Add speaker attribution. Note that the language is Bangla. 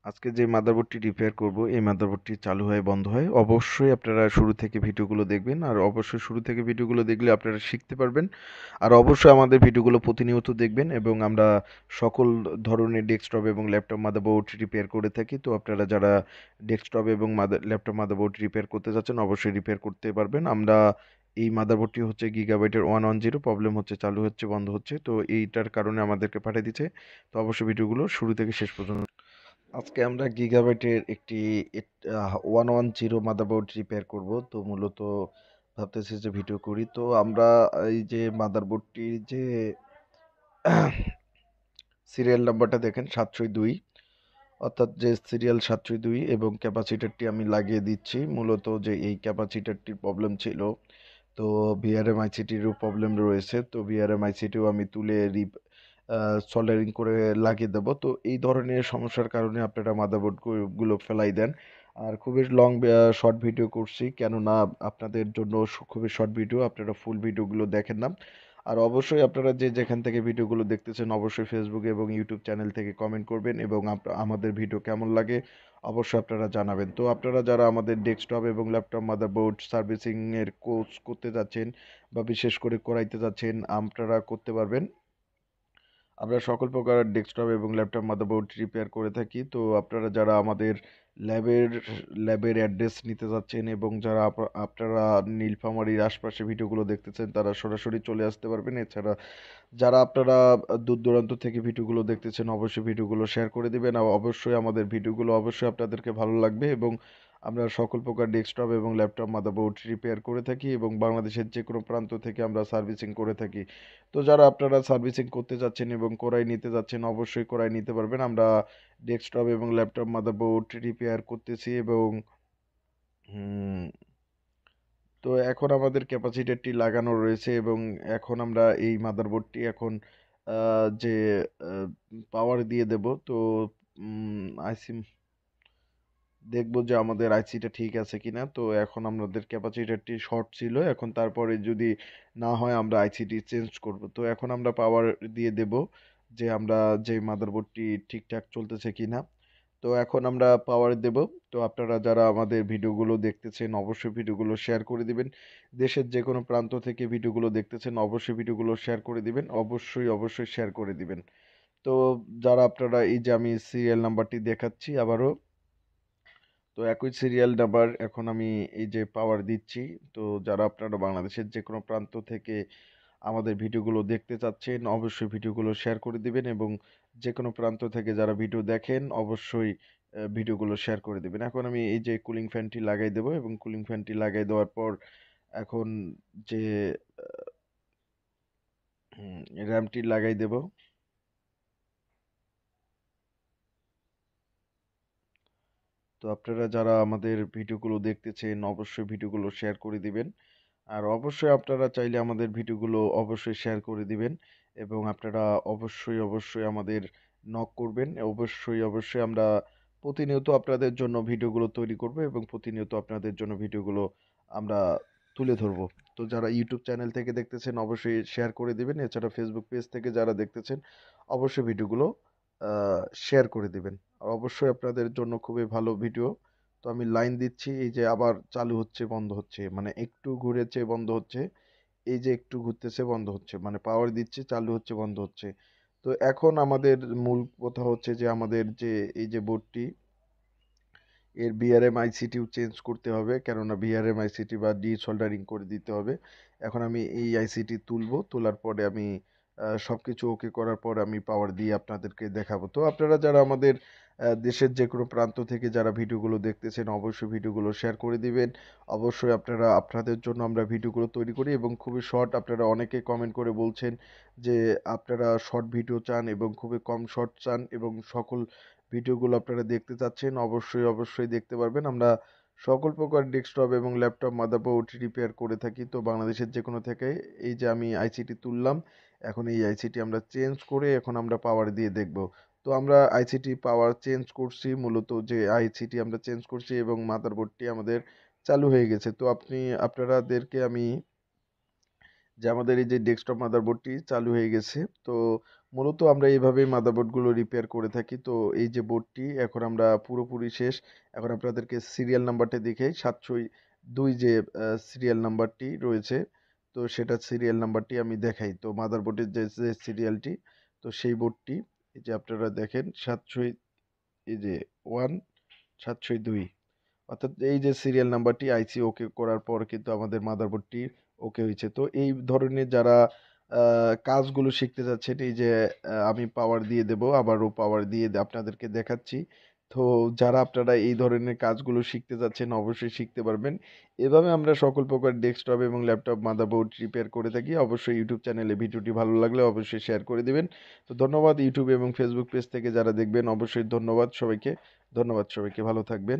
Speaker 1: আজকে যে মাদারবোর্ডটি রিপেয়ার করব এই মাদারবোর্ডটি চালু হয় বন্ধ হয় অবশ্যই আপনারা শুরু থেকে ভিডিওগুলো দেখবেন আর অবশ্যই শুরু থেকে ভিডিওগুলো দেখলে আপনারা শিখতে পারবেন আর অবশ্যই আমাদের ভিডিওগুলো প্রতিনিয়ত দেখবেন এবং আমরা সকল ধরনের ডেস্কটপ এবং ল্যাপটপ মাদারবোর্ড রিপেয়ার করে থাকি তো আপনারা যারা ডেস্কটপ এবং ল্যাপটপ মাদারবোর্ড রিপেয়ার করতে যাচ্ছেন অবশ্যই রিপেয়ার করতে পারবেন আমরা এই মাদারবোর্ডটি হচ্ছে গিগাবাইটের 110 প্রবলেম হচ্ছে চালু হচ্ছে বন্ধ হচ্ছে তো এইটার কারণে আমাদেরকে পাঠিয়ে দিচ্ছে তো অবশ্যই ভিডিওগুলো শুরু থেকে শেষ পর্যন্ত আজকে আমরা গিগাবাইটের একটি 110 মাদারবোর্ড রিপেয়ার করব তো মূলত ভাবতেছি যে ভিডিও করি তো আমরা এই যে মাদারবোর্ডটির যে সিরিয়াল নাম্বারটা দেখেন 702 অর্থাৎ যে সিরিয়াল 702 এবং ক্যাপাসিটরটি আমি লাগিয়ে দিচ্ছি মূলত যে এই ক্যাপাসিটরটির প্রবলেম ছিল তো ভিআরএম আইসিটিরও প্রবলেম রয়েছে তো ভিআরএম আইসিটিও আমি তুলে সল্ডারিং করে লাগিয়ে দেবো তো এই ধরনের সমস্যার কারণে আপনারা মাদারবোর্ড গুলো ফেলাই দেন আর খুবই লং শর্ট ভিডিও করছি কেননা আপনাদের জন্য খুবই শর্ট ভিডিও আপনারা ফুল ভিডিওগুলো দেখেন না আর অবশ্যই আপনারা যে যেখান থেকে ভিডিওগুলো দেখতেছেন অবশ্যই ফেসবুকে এবং ইউটিউব চ্যানেল থেকে কমেন্ট করবেন এবং আমাদের ভিডিও কেমন লাগে অবশ্যই আপনারা জানাবেন তো আপনারা যারা আমাদের ডেস্কটপ এবং ল্যাপটপ মাদারবোর্ড সার্ভিসিং এর কোর্স করতে যাচ্ছেন বা বিশেষ করে করাইতে যাচ্ছেন আপনারা করতে পারবেন আমরা সকল প্রকার ডেস্কটপ এবং ল্যাপটপ মাদারবোর্ড রিপেয়ার করে থাকি তো আপনারা যারা আমাদের ল্যাবের ল্যাবের অ্যাড্রেস নিতে যাচ্ছেন এবং যারা আপনারা নীলফামারীর আশপাশে ভিডিওগুলো দেখতেছেন তারা সরাসরি চলে আসতে পারবেন এছাড়া যারা আপনারা দূর দূরান্ত থেকে ভিডিওগুলো দেখতেছেন অবশ্যই ভিডিওগুলো শেয়ার করে দিবেন আর অবশ্যই আমাদের ভিডিওগুলো অবশ্যই আপনাদেরকে ভালো লাগবে এবং আমরা সকল প্রকার ডেস্কটপ এবং ল্যাপটপ মাদারবোর্ড রিপেয়ার করে থাকি এবং বাংলাদেশের যে কোনো প্রান্ত থেকে আমরা সার্ভিসিং করে থাকি তো যারা আপনারা সার্ভিসিং করতে যাচ্ছেন এবং কোরাই নিতে যাচ্ছেন অবশ্যই কোরাই নিতে পারবেন আমরা ডেস্কটপ এবং ল্যাপটপ মাদারবোর্ড রিপেয়ার করতেছি এবং হুম, তো এখন আমাদের ক্যাপাসিটরটি লাগানো রয়েছে এবং এখন আমরা এই মাদারবোর্ডটি এখন যে পাওয়ার দিয়ে দেব তো আইসি দেখবো যে আমাদের আইসিটা ঠিক আছে কিনা তো এখন আমাদের ক্যাপাসিটরটি শর্ট ছিল এখন তারপরে যদি না হয় আমরা আইসিটি চেঞ্জ করব তো এখন আমরা পাওয়ার দিয়ে দেব যে আমরা যে মাদারবোর্ডটি ঠিকঠাক চলতেছে কিনা তো এখন আমরা পাওয়ার দেব তো আপনারা যারা আমাদের ভিডিওগুলো দেখতেছেন অবশ্যই ভিডিওগুলো শেয়ার করে দিবেন দেশের যে কোনো প্রান্ত থেকে ভিডিওগুলো দেখতেছেন অবশ্যই ভিডিওগুলো শেয়ার করে দিবেন অবশ্যই শেয়ার করে দিবেন তো যারা আপনারা এই যে আমি সিরিয়াল নাম্বারটি দেখাচ্ছি আবারও তো একই সিরিয়াল নাম্বার এখন আমি এই যে পাওয়ার দিচ্ছি তো যারা আপনারা বাংলাদেশের যে কোনো প্রান্ত থেকে আমাদের ভিডিওগুলো দেখতে চাচ্ছেন অবশ্যই ভিডিওগুলো শেয়ার করে দিবেন এবং যে কোনো প্রান্ত থেকে যারা ভিডিও দেখেন অবশ্যই ভিডিওগুলো শেয়ার করে দিবেন এখন আমি এই যে কুলিং ফ্যানটি লাগাই দেবো এবং কুলিং ফ্যানটি লাগাই দেওয়ার পর এখন যে র্যামটি লাগাই দেব তো আপনারা যারা আমাদের ভিডিওগুলো দেখতেছেন অবশ্যই ভিডিওগুলো শেয়ার করে দিবেন আর অবশ্যই আপনারা চাইলে আমাদের ভিডিওগুলো অবশ্যই শেয়ার করে দিবেন এবং আপনারা অবশ্যই আমাদের নক করবেন অবশ্যই আমরা প্রতিনিয়ত আপনাদের জন্য ভিডিওগুলো তৈরি করব এবং প্রতিনিয়ত আপনাদের জন্য ভিডিওগুলো আমরা তুলে ধরব তো যারা ইউটিউব চ্যানেল থেকে দেখতেছেন অবশ্যই শেয়ার করে দিবেন এছাড়া ফেসবুক পেজ থেকে যারা দেখতেছেন অবশ্যই ভিডিওগুলো শেয়ার করে দিবেন আর অবশ্যই আপনাদের জন্য খুবই ভালো ভিডিও তো আমি লাইন দিচ্ছি এই যে আবার চালু হচ্ছে বন্ধ হচ্ছে মানে একটু ঘুরেছে বন্ধ হচ্ছে এই যে একটু ঘুরতেছে বন্ধ হচ্ছে মানে পাওয়ার দিচ্ছে চালু হচ্ছে বন্ধ হচ্ছে তো এখন আমাদের মূল কথা হচ্ছে যে আমাদের যে এই যে বোর্ডটি এর বিআরএম আইসিটিও চেঞ্জ করতে হবে কেননা বিআরএম আইসিটি বা ডিসোল্ডারিং করে দিতে হবে এখন আমি এই আইসিটি তুলবো তোলার পরে আমি সব কিছু ওকে করার পর আমি পাওয়ার দিয়ে আপনাদেরকে দেখাবো তো আপনারা যারা আমাদের দেশের যে কোনো প্রান্ত থেকে যারা ভিডিওগুলো দেখতেছেন অবশ্যই ভিডিওগুলো শেয়ার করে দিবেন অবশ্যই আপনারা আপনাদের জন্য আমরা ভিডিওগুলো তৈরি করি এবং খুবই শর্ট আপনারা অনেকে কমেন্ট করে বলছেন যে আপনারা শর্ট ভিডিও চান এবং খুবই কম শর্ট চান এবং সকল ভিডিওগুলো আপনারা দেখতে চাচ্ছেন অবশ্যই দেখতে পারবেন আমরা সকল প্রকার ডেস্কটপ এবং ল্যাপটপ মাদারবোর্ড রিপেয়ার করে থাকি তো বাংলাদেশের যে কোনো থেকে এই যে আমি আইসিটি তুললাম এখন এই আইসিটি আমরা চেঞ্জ করে এখন আমরা পাওয়ার দিয়ে দেখব তো আমরা আইসিটি পাওয়ার চেঞ্জ করছি মূলত যে আইসিটি আমরা চেঞ্জ করছি এবং মাদারবোর্ডটি আমাদের চালু হয়ে গেছে তো আপনাদেরকে আমি যে আমাদের এই যে ডেস্কটপ মাদারবোর্ডটি চালু হয়ে গেছে তো মূলত আমরা এইভাবেই মাদারবোর্ডগুলো রিপেয়ার করে থাকি। তো এই যে বোর্ডটি এখন আমরা পুরোপুরি শেষ। এখন আপনাদেরকে সিরিয়াল নাম্বারটা দেখাই। 702 যে সিরিয়াল নাম্বারটি রয়েছে, তো সেটা সিরিয়াল নাম্বারটি আমি দেখাই। তো মাদারবোর্ডের যে সিরিয়ালটি, তো সেই বোর্ডটি এই যে আপনারা দেখেন 700 এই যে 1 702, অর্থাৎ এই যে সিরিয়াল নাম্বারটি আইসি ওকে করার পর কিন্তু আমাদের মাদারবোর্ডটি ওকে হয়েছে। তো এই ধরনের যারা কাজগুলো শিখতে যাচ্ছেন, এই যে আমি পাওয়ার দিয়ে দেব, আবারও পাওয়ার দিয়ে আপনাদেরকে দেখাচ্ছি। তো যারা আপনারা এই ধরনের কাজগুলো শিখতে যাচ্ছেন অবশ্যই শিখতে পারবেন। এভাবে আমরা সকল প্রকার ডেস্কটপ এবং ল্যাপটপ মাদারবোর্ড রিপেয়ার করে থাকি। অবশ্যই ইউটিউব চ্যানেলে ভিডিওটি ভালো লাগলে অবশ্যই শেয়ার করে দিবেন। তো ধন্যবাদ ইউটিউব এবং ফেসবুক পেজ থেকে যারা দেখবেন, অবশ্যই ধন্যবাদ সবাইকে। ধন্যবাদ সবাইকে, ভালো থাকবেন।